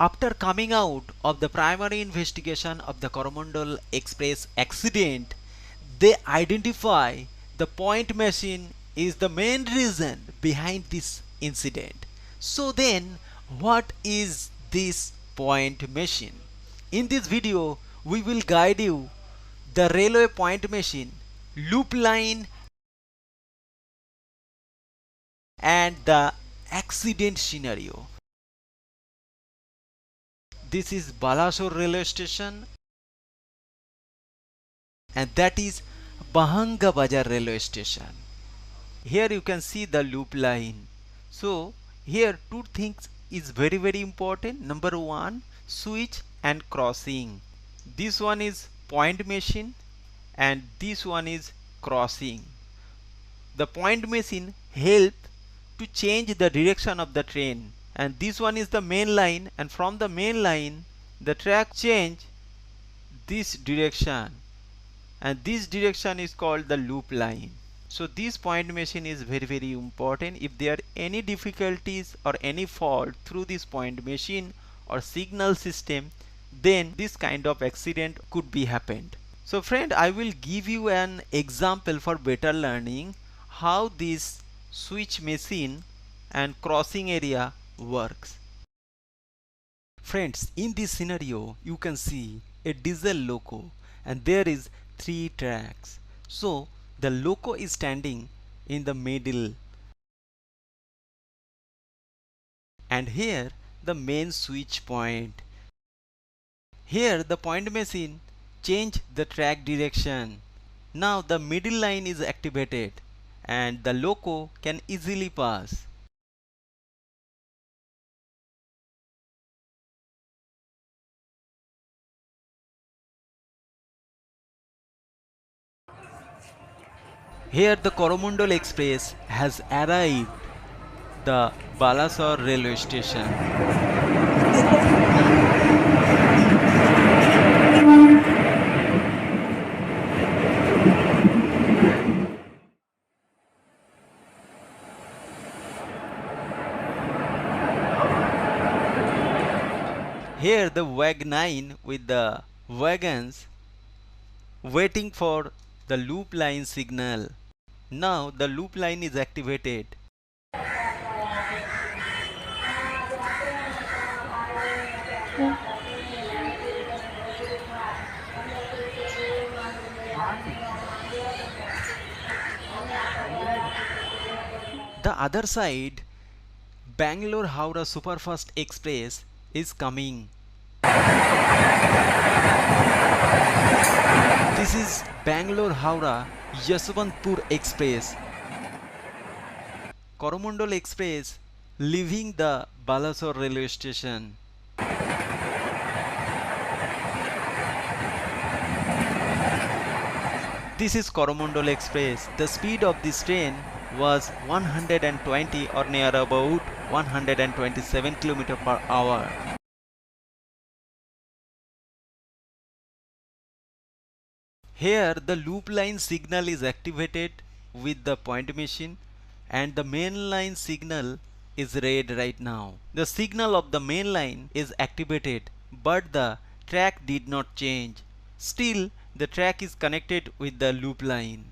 After coming out of the primary investigation of the Coromandel Express accident, they identify the point machine is the main reason behind this incident. So then, what is this point machine? In this video, we will guide you the railway point machine, loop line, and the accident scenario. This is Balasore railway station, and that is Bahanga Bazar railway station. Here you can see the loop line. So here two things is very important. Number one, switch and crossing. This one is point machine and this one is crossing. The point machine help to change the direction of the train, and this one is the main line, and from the main line the track change this direction, and this direction is called the loop line. So this point machine is very important. If there are any difficulties or any fault through this point machine or signal system, then this kind of accident could be happened. So friend, I will give you an example for better learning how this switch machine and crossing area works. Friends, in this scenario you can see a diesel loco and there is 3 tracks. So the loco is standing in the middle, and here the main switch point. Here the point machine change the track direction. Now the middle line is activated and the loco can easily pass. Here the Coromandel Express has arrived the Balasore railway station. Here the Wag 9 with the wagons waiting for the loop line signal. Now the loop line is activated. The other side, Bangalore-Howrah Superfast Express is coming. This is Bangalore-Howrah Yeshwantpur Express. Coromandel Express leaving the Balasore railway station. This is Coromandel Express. The speed of this train was 120 or near about 127 km per hour. Here the loop line signal is activated with the point machine and the main line signal is red right now. The signal of the main line is activated but the track did not change. Still the track is connected with the loop line.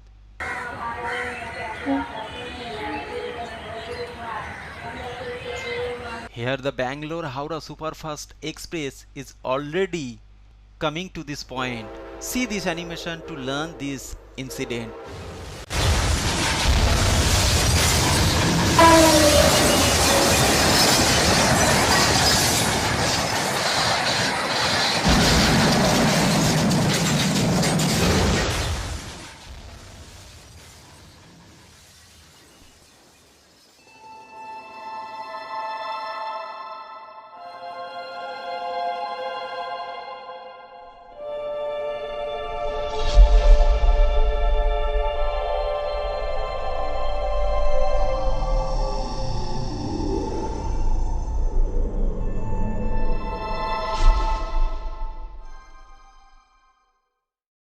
Here the Bangalore-Howrah Superfast Express is already coming to this point. See this animation to learn this incident.